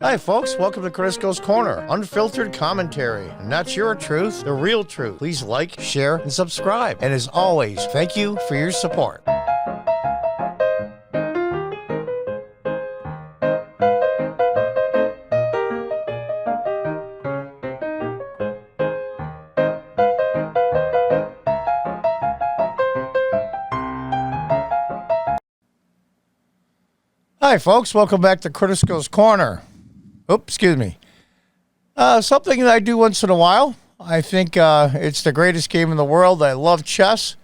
Hi folks, welcome to Crisco's Corner. Unfiltered commentary. Not your truth, the real truth. Please like, share, and subscribe. And as always, thank you for your support. Hi folks, welcome back to Crisco's Corner. Oops, excuse me. Something that I do once in a while. I think it's the greatest game in the world. I love chess.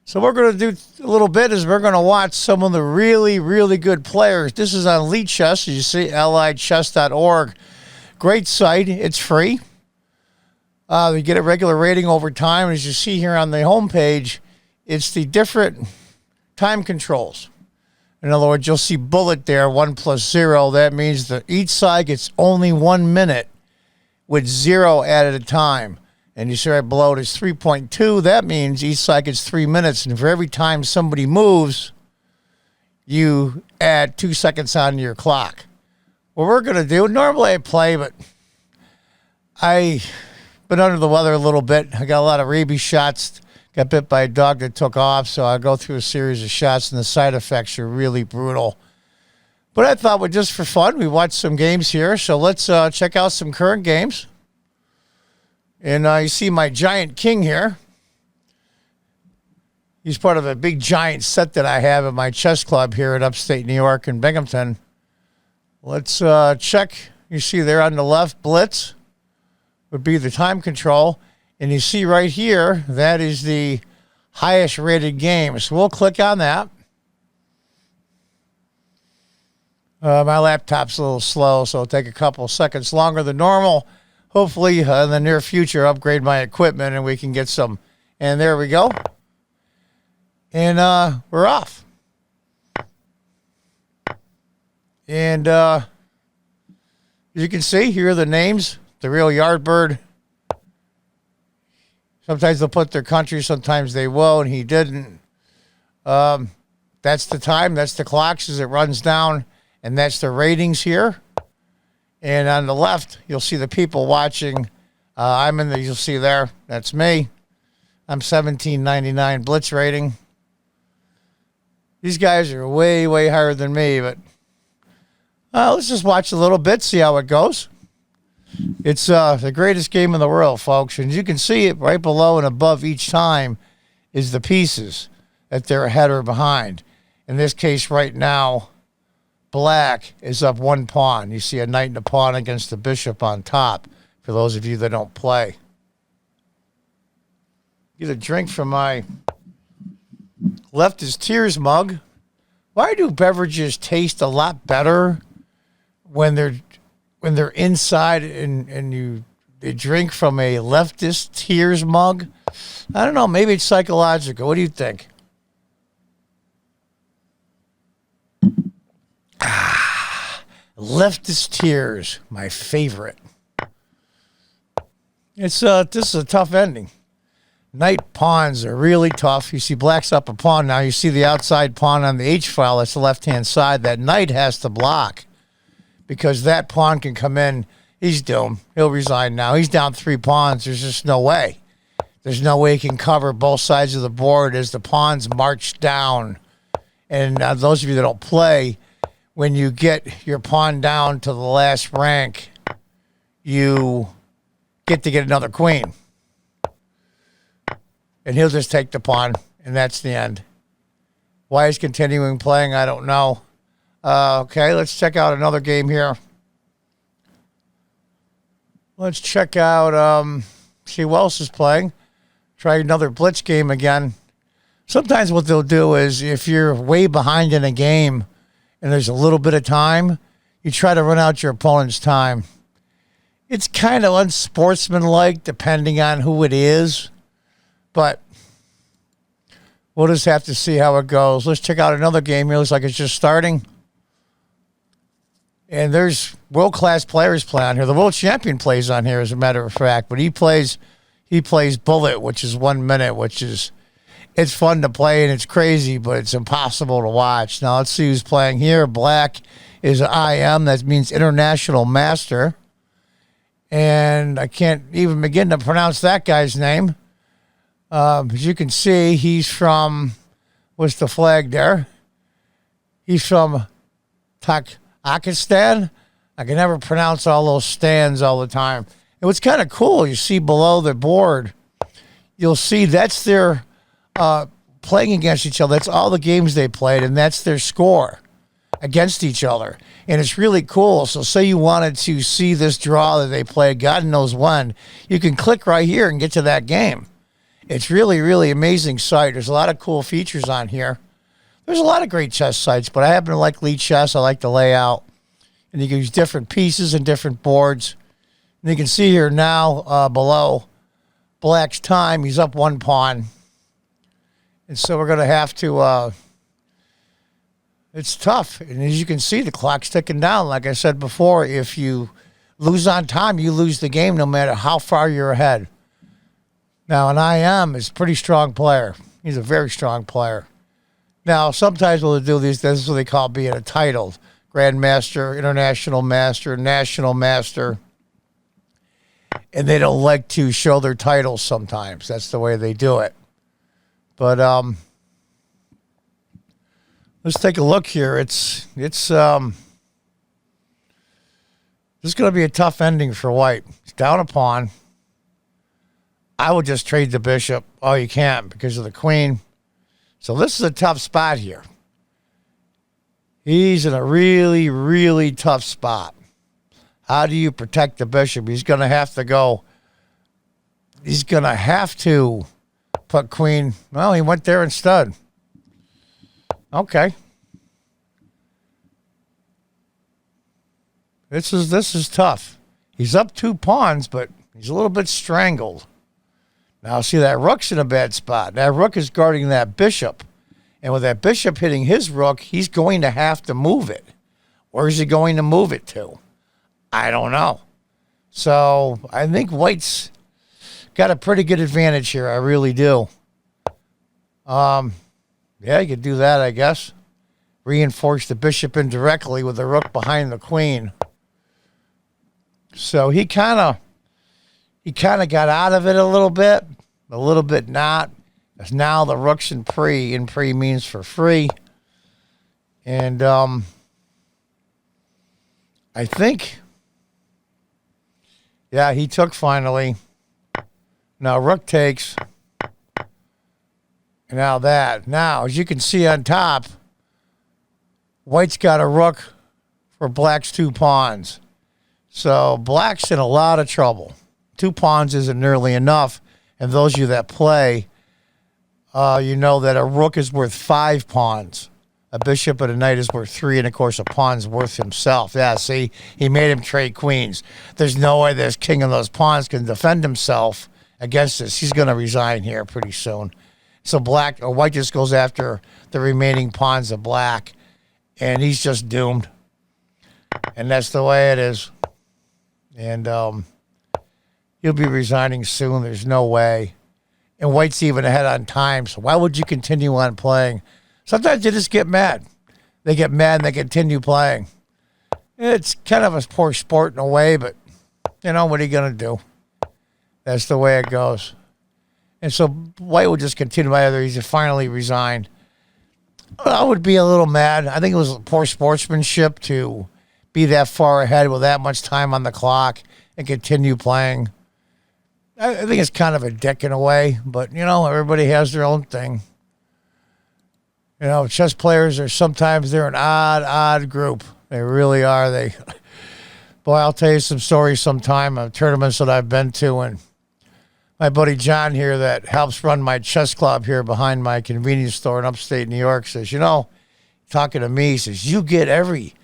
So what we're going to do a little bit is we're going to watch some of the really, really good players. This is on Lichess, as you see, alliedchess.org. Great site. It's free. You get a regular rating over time. As you see here on the homepage, it's the different time controls. In other words, you'll see bullet there, 1 + 0. That means that each side gets only 1 minute with 0 added a time. And you see right below it is 3.2. That means each side gets 3 minutes. And for every time somebody moves, you add 2 seconds onto your clock. What we're going to do, normally I play, but I've been under the weather a little bit. I got a lot of rabies shots. Got bit by a dog that took off, so I go through a series of shots, and the side effects are really brutal. But I thought, just for fun, we watch some games here. So let's check out some current games. And you see my giant king here. He's part of a big giant set that I have at my chess club here in upstate New York in Binghamton. Let's check. You see there on the left, blitz would be the time control. And you see right here, that is the highest rated game. So we'll click on that. My laptop's a little slow, so it'll take a couple seconds longer than normal. Hopefully, in the near future, upgrade my equipment and we can get some. And there we go. And we're off. And as you can see, here are the names. The real Yardbird. Sometimes they'll put their country, sometimes they won't. He didn't. That's the time. That's the clocks as it runs down. And that's the ratings here. And on the left, you'll see the people watching. You'll see there. That's me. I'm 1799 blitz rating. These guys are way, way higher than me. But let's just watch a little bit, see how it goes. It's the greatest game in the world, folks. And you can see it right below and above each time is the pieces that they're ahead or behind. In this case right now, black is up 1 pawn. You see a knight and a pawn against the bishop on top, for those of you that don't play. Get a drink from my leftist tears mug. Why do beverages taste a lot better when they're inside and they drink from a leftist tears mug? I don't know. Maybe it's psychological. What do you think? Leftist tears, my favorite. This is a tough ending. Knight pawns are really tough. You see black's up a pawn now. You see the outside pawn on the H file. That's the left-hand side. That knight has to block, because that pawn can come in. He's doomed. He'll resign now. He's down 3 pawns. There's just no way. There's no way he can cover both sides of the board as the pawns march down. And those of you that don't play, when you get your pawn down to the last rank, you get another queen. And he'll just take the pawn, and that's the end. Why he's continuing playing, I don't know. Okay, let's check out another game here. Let's check out, see who else is playing. Try another blitz game again. Sometimes what they'll do is, if you're way behind in a game and there's a little bit of time, you try to run out your opponent's time. It's kind of unsportsmanlike depending on who it is, but we'll just have to see how it goes. Let's check out another game here. Looks like it's just starting. And there's world-class players play on here. The world champion plays on here, as a matter of fact. But he plays bullet, which is 1 minute, it's fun to play and it's crazy, but it's impossible to watch. Now let's see who's playing here. Black is IM. That means International Master. And I can't even begin to pronounce that guy's name. As you can see, he's from, what's the flag there? He's from Tajikistan. I can never pronounce all those stands all the time. And what's kind of cool, you see below the board, you'll see that's their playing against each other. That's all the games they played, and that's their score against each other. And it's really cool. So say you wanted to see this draw that they played, God knows when, you can click right here and get to that game. It's really, really amazing site. There's a lot of cool features on here. There's a lot of great chess sites, but I happen to like Lichess. I like the layout. And you can use different pieces and different boards. And you can see here now below Black's time, he's up 1 pawn. And so we're going to have to, it's tough. And as you can see, the clock's ticking down. Like I said before, if you lose on time, you lose the game no matter how far you're ahead. Now, an IM is a pretty strong player. He's a very strong player. Now, sometimes when they do these, this is what they call being a titled Grandmaster, International Master, National Master. And they don't like to show their titles sometimes. That's the way they do it. But let's take a look here. This is going to be a tough ending for White. He's down a pawn. I would just trade the bishop. Oh, you can't because of the queen. So this is a tough spot here. He's in a really, really tough spot. How do you protect the bishop? He's going to have to go. He's going to have to put queen. Well, he went there instead. Okay. This is tough. He's up 2 pawns, but he's a little bit strangled. Now, see, that rook's in a bad spot. That rook is guarding that bishop. And with that bishop hitting his rook, he's going to have to move it. Where is he going to move it to? I don't know. So I think White's got a pretty good advantage here. I really do. Yeah, you could do that, I guess. Reinforce the bishop indirectly with the rook behind the queen. So he kind of got out of it a little bit not. Because now the rook's in pre, and pre means for free. And I think, yeah, he took finally. Now rook takes. And now that. Now, as you can see on top, White's got a rook for Black's 2 pawns. So Black's in a lot of trouble. 2 pawns isn't nearly enough. And those of you that play, you know that a rook is worth 5 pawns. A bishop and a knight is worth 3, and, of course, a pawn's worth himself. Yeah, see, he made him trade queens. There's no way this king of those pawns can defend himself against this. He's going to resign here pretty soon. So White just goes after the remaining pawns of Black, and he's just doomed. And that's the way it is. And he'll be resigning soon. There's no way. And White's even ahead on time, so why would you continue on playing? Sometimes you just get mad. They get mad and they continue playing. It's kind of a poor sport in a way, but, you know, what are you going to do? That's the way it goes. And so White will just continue either he's finally resigned. I would be a little mad. I think it was poor sportsmanship to be that far ahead with that much time on the clock and continue playing. I think it's kind of a dick in a way, but, you know, everybody has their own thing. You know, chess players are sometimes they're an odd group. They really are. Boy, I'll tell you some stories sometime of tournaments that I've been to, and my buddy John here that helps run my chess club here behind my convenience store in upstate New York says, you know, talking to me, he says, you get every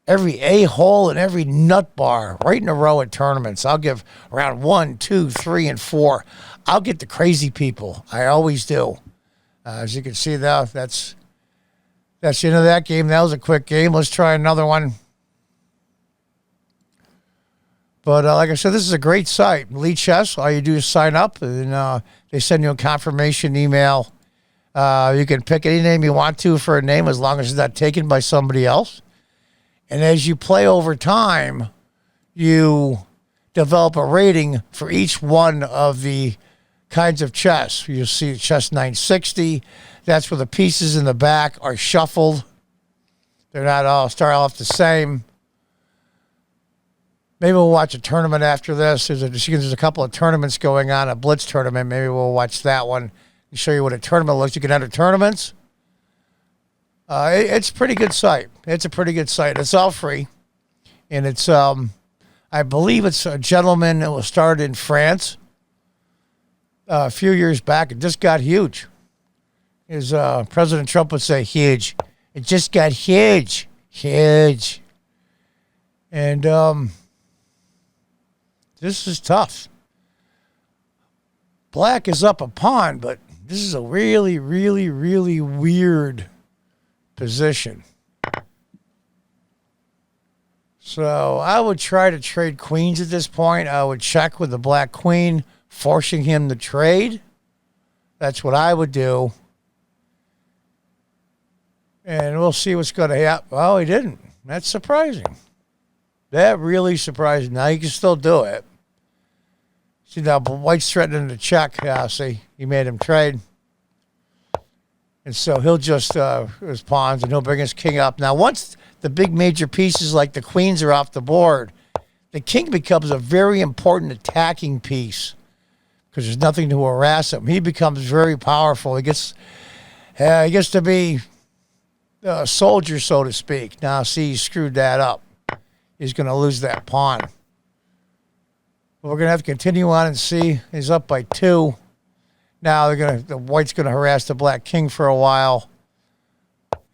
a-hole and every nut bar right in a row at tournaments. I'll give round 1, 2, 3, and 4. I'll get the crazy people. I always do. As you can see, that's the end of that game. That was a quick game. Let's try another one. But like I said, this is a great site. Lichess, all you do is sign up, and they send you a confirmation email. You can pick any name you want to for a name as long as it's not taken by somebody else. And as you play over time, you develop a rating for each one of the kinds of chess. You'll see chess 960. That's where the pieces in the back are shuffled. They're not all start off the same. Maybe we'll watch a tournament after this. There's a couple of tournaments going on, a blitz tournament. Maybe we'll watch that one and show you what a tournament looks. You can enter tournaments. It's a pretty good site. It's a pretty good site. It's all free. And it's, I believe it's a gentleman that was started in France a few years back. It just got huge. As President Trump would say, huge. It just got huge. Huge. And this is tough. Black is up a pawn, but this is a really, really, really weird position. So I would try to trade queens at this point. I would check with the black queen, forcing him to trade. That's what I would do. And we'll see what's going to happen. Well, he didn't. That's surprising. That really surprised me. Now, you can still do it. See, now White's threatening to check. Yeah, see, he made him trade. And so he'll just, his pawns, and he'll bring his king up. Now, once the big major pieces like the queens are off the board, the king becomes a very important attacking piece because there's nothing to harass him. He becomes very powerful. He gets to be a soldier, so to speak. Now, see, he screwed that up. He's going to lose that pawn. We're going to have to continue on and see. He's up by 2. Now the white's going to harass the black king for a while.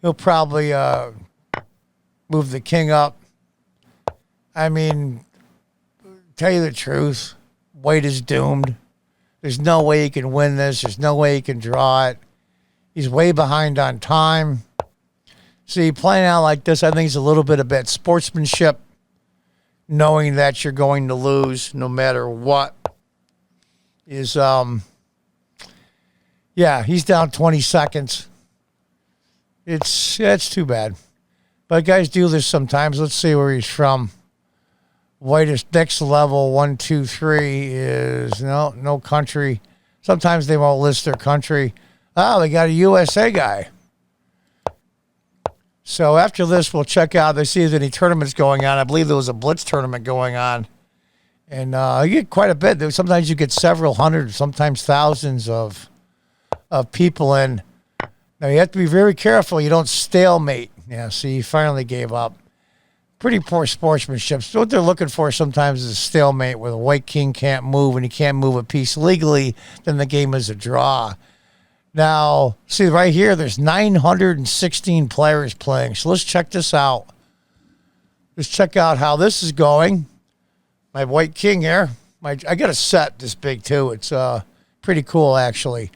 He'll probably move the king up. I mean, tell you the truth, white is doomed. There's no way he can win this. There's no way he can draw it. He's way behind on time. See, playing out like this, I think it's a little bit of bad sportsmanship, knowing that you're going to lose no matter what. Yeah, he's down 20 seconds. It's too bad. But guys do this sometimes. Let's see where he's from. White is next level, 1, 2, 3 is no country. Sometimes they won't list their country. Oh, they got a USA guy. So after this, we'll check out. They see if there's any tournaments going on. I believe there was a blitz tournament going on. And you get quite a bit. Sometimes you get several hundred, sometimes thousands of people in. Now, you have to be very careful. You don't stalemate. Yeah, see, he finally gave up. Pretty poor sportsmanship. So what they're looking for sometimes is a stalemate where the white king can't move and he can't move a piece legally. Then the game is a draw. Now, see right here, there's 916 players playing. So let's check this out. Let's check out how this is going. My white king here. I got a set this big, too. It's pretty cool, actually.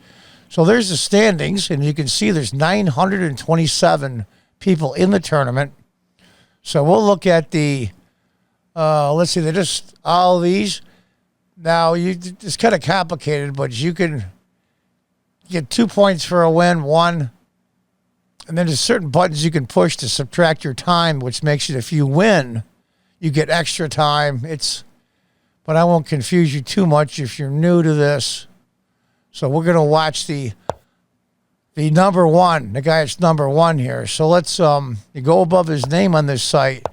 So there's the standings, and you can see there's 927 people in the tournament. So we'll look at the, let's see, they're just all of these. Now, it's kind of complicated, but you can get 2 points for a win, 1. And then there's certain buttons you can push to subtract your time, which makes it if you win, you get extra time. But I won't confuse you too much if you're new to this. So we're going to watch the number 1, the guy that's number 1 here. So let's you go above his name on this site.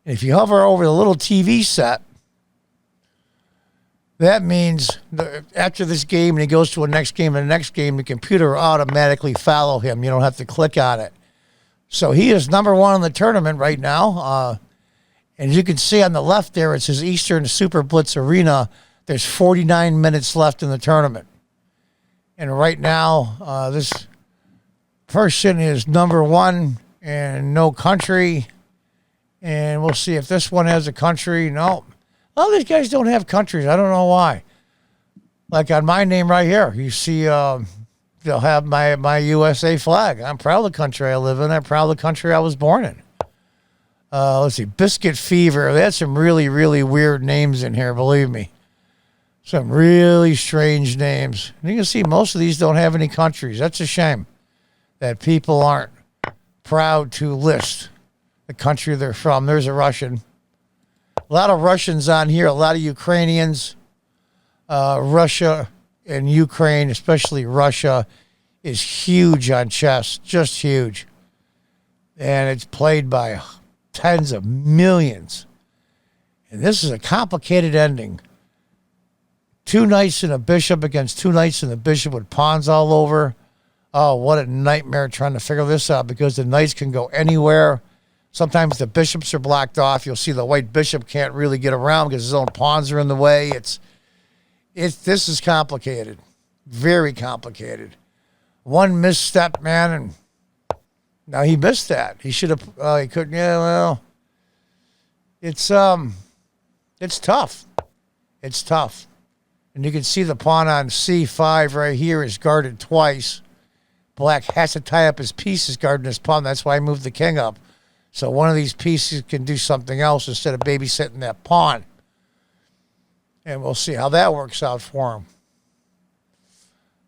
And if you hover over the little TV set, that means after this game and he goes to a next game and the next game, the computer will automatically follow him. You don't have to click on it. So he is number 1 in the tournament right now. And you can see on the left there, it says Eastern Super Blitz Arena. There's 49 minutes left in the tournament. And right now, this person is number 1 and no country. And we'll see if this one has a country. No. All these guys don't have countries. I don't know why. Like on my name right here, you see they'll have my USA flag. I'm proud of the country I live in. I'm proud of the country I was born in. Let's see, Biscuit Fever. They had some really, really weird names in here, believe me. Some really strange names. And you can see most of these don't have any countries. That's a shame that people aren't proud to list the country they're from. There's a Russian. A lot of Russians on here, a lot of Ukrainians. Russia and Ukraine, especially Russia, is huge on chess, just huge. And it's played by tens of millions. And this is a complicated ending. 2 knights and a bishop against 2 knights and a bishop with pawns all over. Oh, what a nightmare trying to figure this out, because the knights can go anywhere. Sometimes the bishops are blocked off. You'll see the white bishop can't really get around because his own pawns are in the way. This is complicated. Very complicated. One misstep, man, and now he missed that. He should have, he couldn't, yeah, well, it's tough. It's tough. And you can see the pawn on C5 right here is guarded twice. Black has to tie up his pieces guarding his pawn. That's why I moved the king up. So one of these pieces can do something else instead of babysitting that pawn. And we'll see how that works out for him.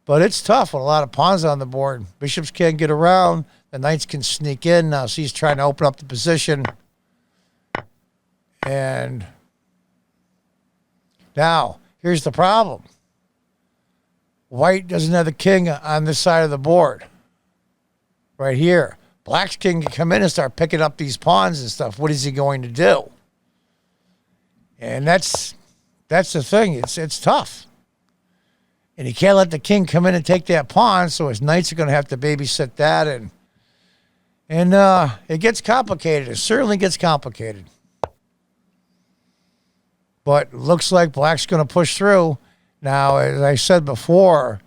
But it's tough with a lot of pawns on the board. Bishops can't get around. The knights can sneak in. Now, see, he's trying to open up the position. And now, here's the problem. White doesn't have the king on this side of the board. Right here. Black's king can come in and start picking up these pawns and stuff. What is he going to do? And that's the thing. It's tough. And he can't let the king come in and take that pawn, so his knights are going to have to babysit that. And it gets complicated. It certainly gets complicated. But looks like Black's going to push through. Now, as I said before,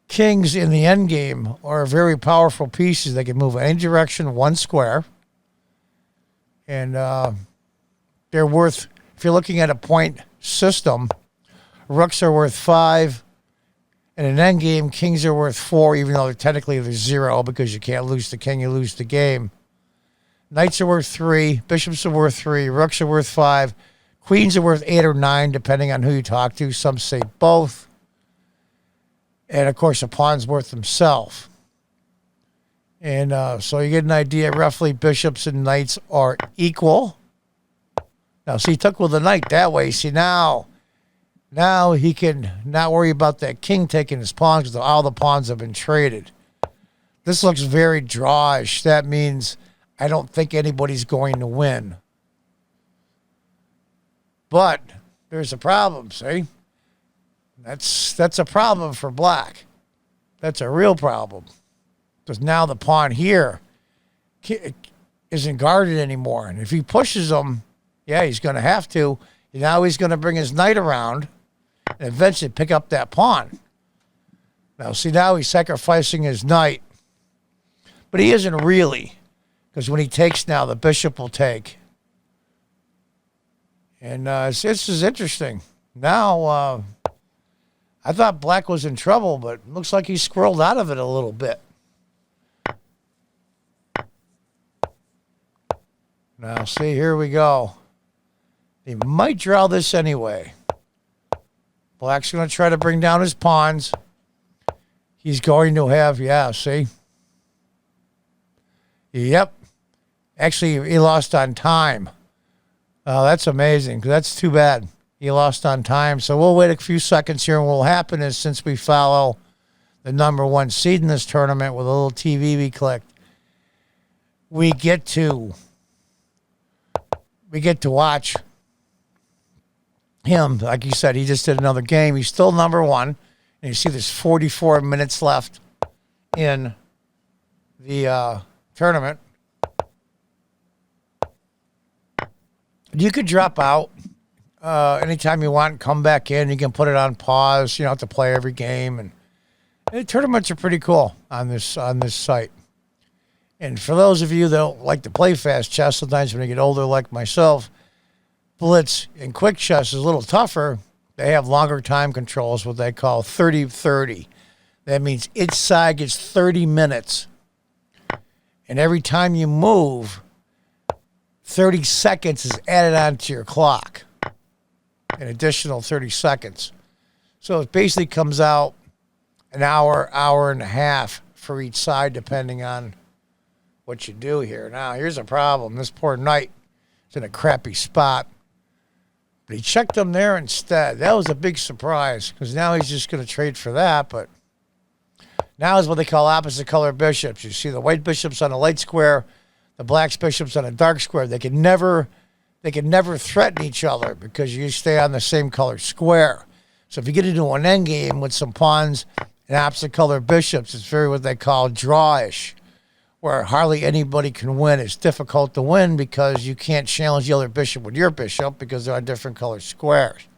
kings in the endgame are very powerful pieces. They can move any direction, 1 square. And they're worth, if you're looking at a point system, rooks are worth 5. In an endgame, kings are worth 4, even though technically they're 0 because you can't lose the king, you lose the game. Knights are worth 3. Bishops are worth 3. Rooks are worth 5. Queens are worth 8 or 9, depending on who you talk to. Some say both. And, of course, a pawn's worth himself. And so you get an idea. Roughly, bishops and knights are equal. Now, see, he took with the knight that way. See, now he can not worry about that king taking his pawns because all the pawns have been traded. This looks very drawish. That means I don't think anybody's going to win. But there's a problem, see? That's a problem for Black. That's a real problem. Because now the pawn here isn't guarded anymore. And if he pushes him, yeah, he's going to have to. Now he's going to bring his knight around and eventually pick up that pawn. Now, see, now he's sacrificing his knight. But he isn't really. Because when he takes now, the bishop will take. And this is interesting. Now, I thought Black was in trouble, but it looks like he squirreled out of it a little bit. Now, see, here we go. He might draw this anyway. Black's going to try to bring down his pawns. He's going to have, yeah, see? Yep. Actually, he lost on time. Oh, that's amazing. That's too bad. He lost on time. So we'll wait a few seconds here, and what will happen is, since we follow the #1 seed in this tournament with a little TV we clicked, we get to watch him. Like you said, he just did another game. He's still #1. And you see there's 44 minutes left in the tournament. You could drop out anytime you want, come back in. You can put it on pause. You don't have to play every game. And the tournaments are pretty cool on this site. And for those of you that don't like to play fast chess, sometimes when you get older like myself, blitz and quick chess is a little tougher. They have longer time controls, what they call 30-30. That means each side gets 30 minutes. And every time you move, 30 seconds is added onto your clock. An additional 30 seconds. So it basically comes out an hour, hour and a half for each side, depending on what you do here. Now, here's a problem. This poor knight is in a crappy spot. But he checked him there instead. That was a big surprise because now he's just going to trade for that. But now is what they call opposite color bishops. You see the white bishops on a light square, the black bishops on a dark square. They can never threaten each other because you stay on the same color square. So if you get into an endgame with some pawns and opposite color bishops, it's very what they call drawish, where hardly anybody can win. It's difficult to win because you can't challenge the other bishop with your bishop because they're on different color squares.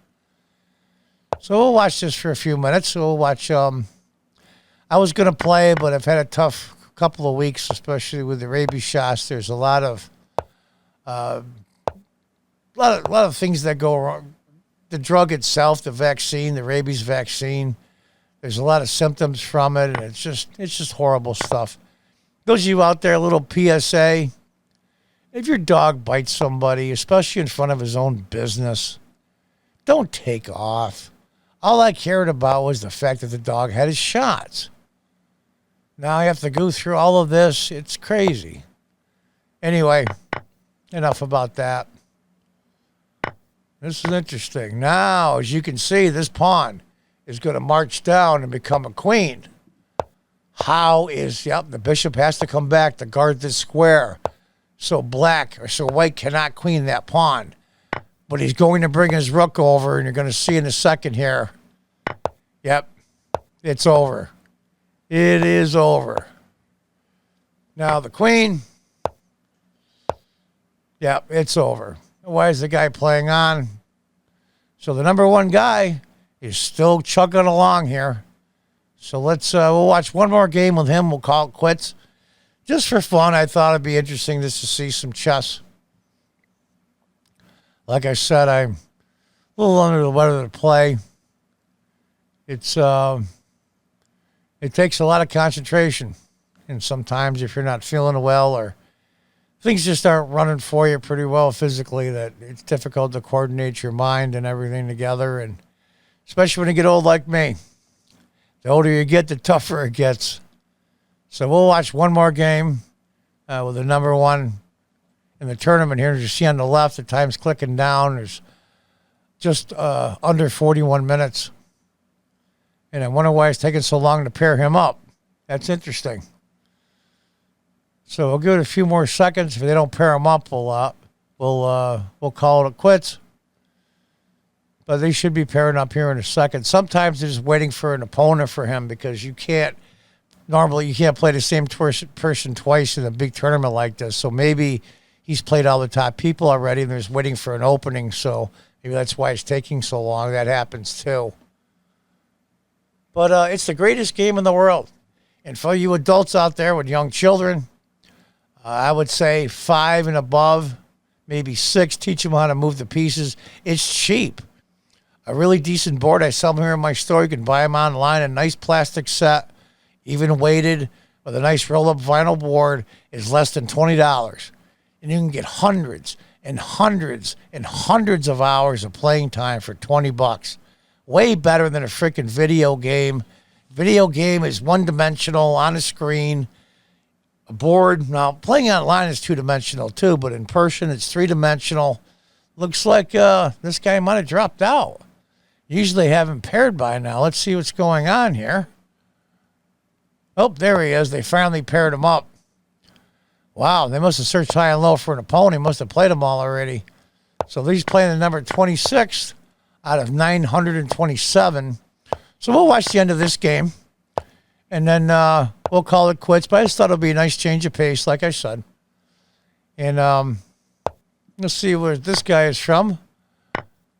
So we'll watch this for a few minutes. So we'll watch. I was going to play, but I've had a tough couple of weeks, especially with the rabies shots. There's a lot of things that go wrong. The drug itself, the vaccine, the rabies vaccine. There's a lot of symptoms from it, and it's just horrible stuff. Those of you out there, a little PSA. If your dog bites somebody, especially in front of his own business, don't take off. All I cared about was the fact that the dog had his shots. Now I have to go through all of this. It's crazy. Anyway, enough about that. This is interesting. Now, as you can see, this pawn is going to march down and become a queen. The bishop has to come back to guard this square. So white cannot queen that pawn. But he's going to bring his rook over, and you're going to see in a second here. Yep, it's over. It is over. Now the queen. Yep, it's over. Why is the guy playing on? So the number one guy is still chugging along here. So we'll watch one more game with him. We'll call it quits. Just for fun, I thought it'd be interesting just to see some chess. Like I said, I'm a little under the weather to play. It takes a lot of concentration. And sometimes if you're not feeling well or things just aren't running for you pretty well physically, that it's difficult to coordinate your mind and everything together. And especially when you get old like me. The older you get, the tougher it gets. So we'll watch one more game with the number one in the tournament here. As you see on the left, the time's clicking down. There's just under 41 minutes. And I wonder why it's taking so long to pair him up. That's interesting. So we'll give it a few more seconds. If they don't pair him up, we'll call it quits. But they should be pairing up here in a second. Sometimes they're just waiting for an opponent for him because you can't play the same person twice in a big tournament like this. So maybe he's played all the top people already and they're just waiting for an opening. So maybe that's why it's taking so long. That happens too. But it's the greatest game in the world. And for you adults out there with young children, I would say 5 and above, maybe 6, teach them how to move the pieces. It's cheap. A really decent board. I sell them here in my store. You can buy them online. A nice plastic set, even weighted, with a nice roll-up vinyl board is less than $20. And you can get hundreds and hundreds and hundreds of hours of playing time for $20. Way better than a freaking video game. Video game is one-dimensional on a screen. A board, now playing online is two-dimensional too, but in person it's three-dimensional. Looks like this guy might have dropped out. Usually have him paired by now. Let's see what's going on here. Oh, there he is. They finally paired him up. Wow, they must have searched high and low for an opponent. He must have played them all already. So he's playing the number 26 out of 927. So we'll watch the end of this game. And then we'll call it quits. But I just thought it would be a nice change of pace, like I said. And let's see where this guy is from.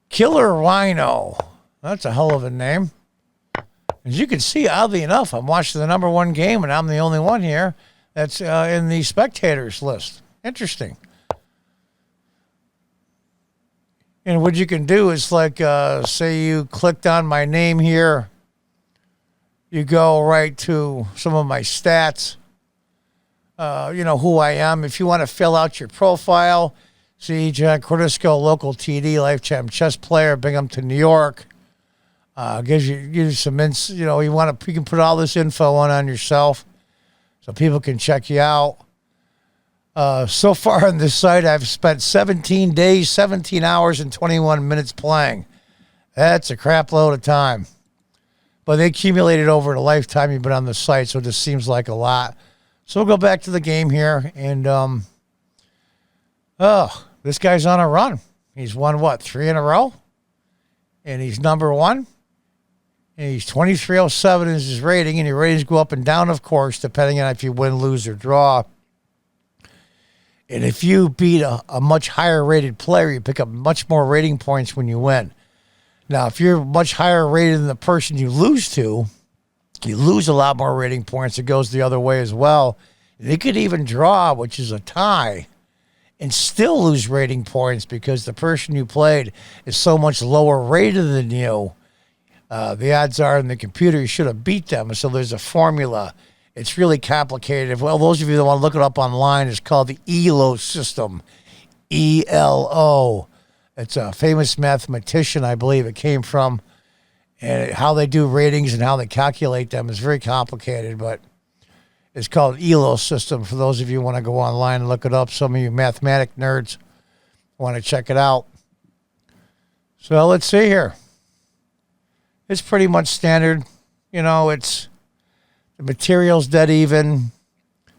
Killer Rhino. That's a hell of a name. As you can see, oddly enough, I'm watching the number one game, and I'm the only one here that's in the spectators list. Interesting. And what you can do is like, say you clicked on my name here. You go right to some of my stats. Who I am. If you want to fill out your profile, see John Cordisco, local TD, lifetime chess player, bring them to New York. Gives you some you can put all this info on yourself so people can check you out. So far on this site, I've spent 17 days, 17 hours, and 21 minutes playing. That's a crap load of time. But they accumulated over the lifetime you've been on the site, so it just seems like a lot. So we'll go back to the game here, and this guy's on a run. He's won, what, 3 in a row? And he's number 1. And he's 2307 is his rating, and your ratings go up and down, of course, depending on if you win, lose, or draw. And if you beat a much higher rated player, you pick up much more rating points when you win. Now, if you're much higher rated than the person you lose to, you lose a lot more rating points. It goes the other way as well. They could even draw, which is a tie, and still lose rating points because the person you played is so much lower rated than you. The odds are in the computer you should have beat them. So there's a formula. It's really complicated. Well, those of you that want to look it up online, it's called the ELO system. ELO. It's a famous mathematician, I believe it came from. And how they do ratings and how they calculate them is very complicated, but it's called ELO system for those of you who want to go online and look it up. Some of you mathematic nerds want to check it out. So let's see here. It's pretty much standard. You know, it's the material's dead even.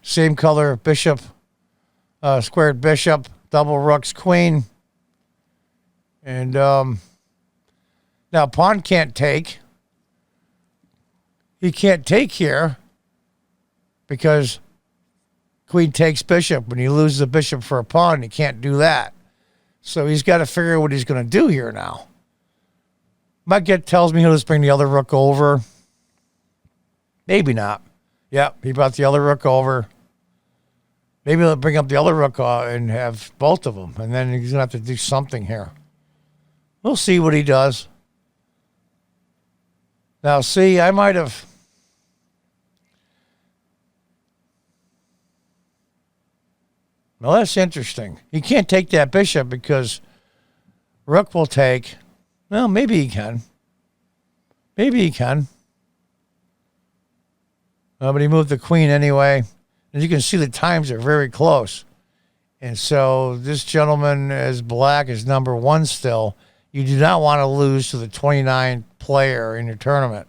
Same color, bishop, squared bishop, double rooks, queen. And now pawn can't take. He can't take here because queen takes bishop. When you lose the bishop for a pawn, he can't do that. So he's got to figure out what he's going to do here now. My gut tells me he'll just bring the other rook over. Maybe not. Yep, he brought the other rook over. Maybe he'll bring up the other rook and have both of them. And then he's going to have to do something here. We'll see what he does. Now, see, I might have... Well, that's interesting. He can't take that bishop because rook will take... Well, maybe he can. Maybe he can. But he moved the queen anyway. As you can see, the times are very close. And so this gentleman is black, is number 1 still. You do not want to lose to the 29th player in your tournament,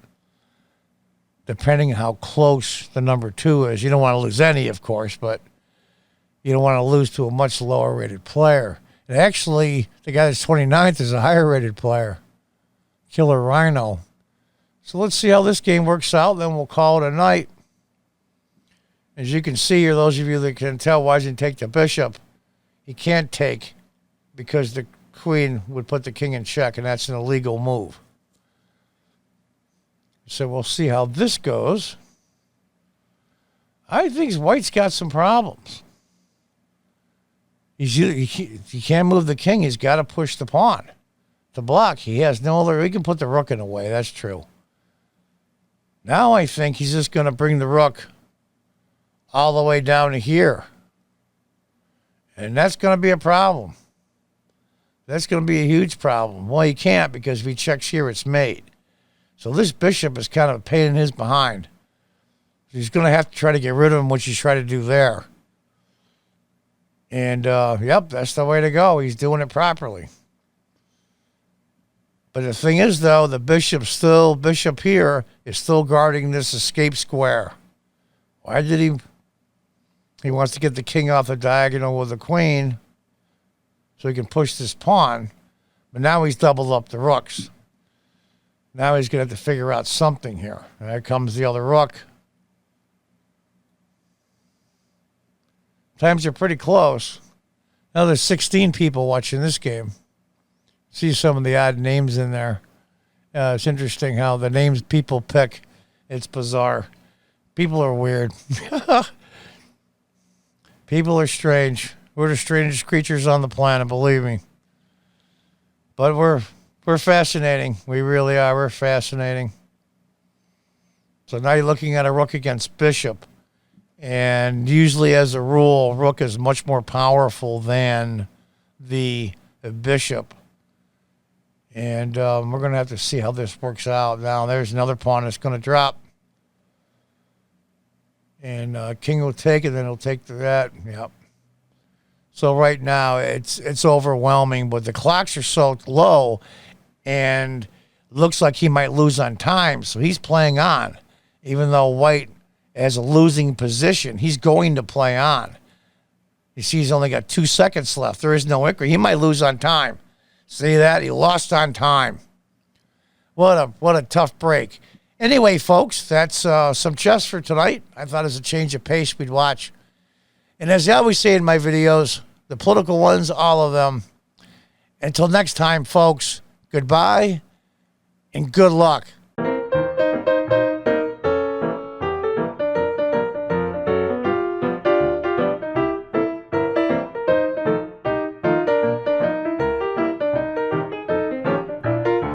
depending on how close the number 2 is. You don't want to lose any, of course, but you don't want to lose to a much lower rated player. And actually, the guy that's 29th is a higher rated player, Killer Rhino. So let's see how this game works out, then we'll call it a night. As you can see here, those of you that can tell why he didn't take the bishop, he can't take because the queen would put the king in check, and that's an illegal move. So we'll see how this goes. I think White's got some problems. He can't move the king. He's got to push the pawn to block. He has no other. He can put the rook in the way. That's true. Now I think he's just going to bring the rook all the way down to here. And that's going to be a problem. That's going to be a huge problem. Well, he can't because if he checks here, it's mate. So this bishop is kind of a pain in his behind. He's going to have to try to get rid of him, which he's trying to do there. And, yep, that's the way to go. He's doing it properly. But the thing is, though, the bishop here is still guarding this escape square. Why did he? He wants to get the king off the diagonal with the queen so he can push this pawn. But now he's doubled up the rooks. Now he's going to have to figure out something here. There comes the other rook. Times are pretty close. Now there's 16 people watching this game. See some of the odd names in there. It's interesting how the names people pick. It's bizarre. People are weird. People are strange. We're the strangest creatures on the planet, believe me. But we're fascinating. We really are. We're fascinating. So now you're looking at a rook against bishop. And usually, as a rule, rook is much more powerful than the bishop. And we're going to have to see how this works out. Now, there's another pawn that's going to drop. And king will take it, then he'll take that. Yep. So right now it's overwhelming, but the clocks are so low, and looks like he might lose on time. So he's playing on, even though White has a losing position. He's going to play on. You see, he's only got 2 seconds left. There is no inquiry. He might lose on time. See that? He lost on time. What a tough break. Anyway, folks, that's some chess for tonight. I thought as a change of pace we'd watch. And as I always say in my videos, the political ones, all of them. Until next time, folks, goodbye and good luck.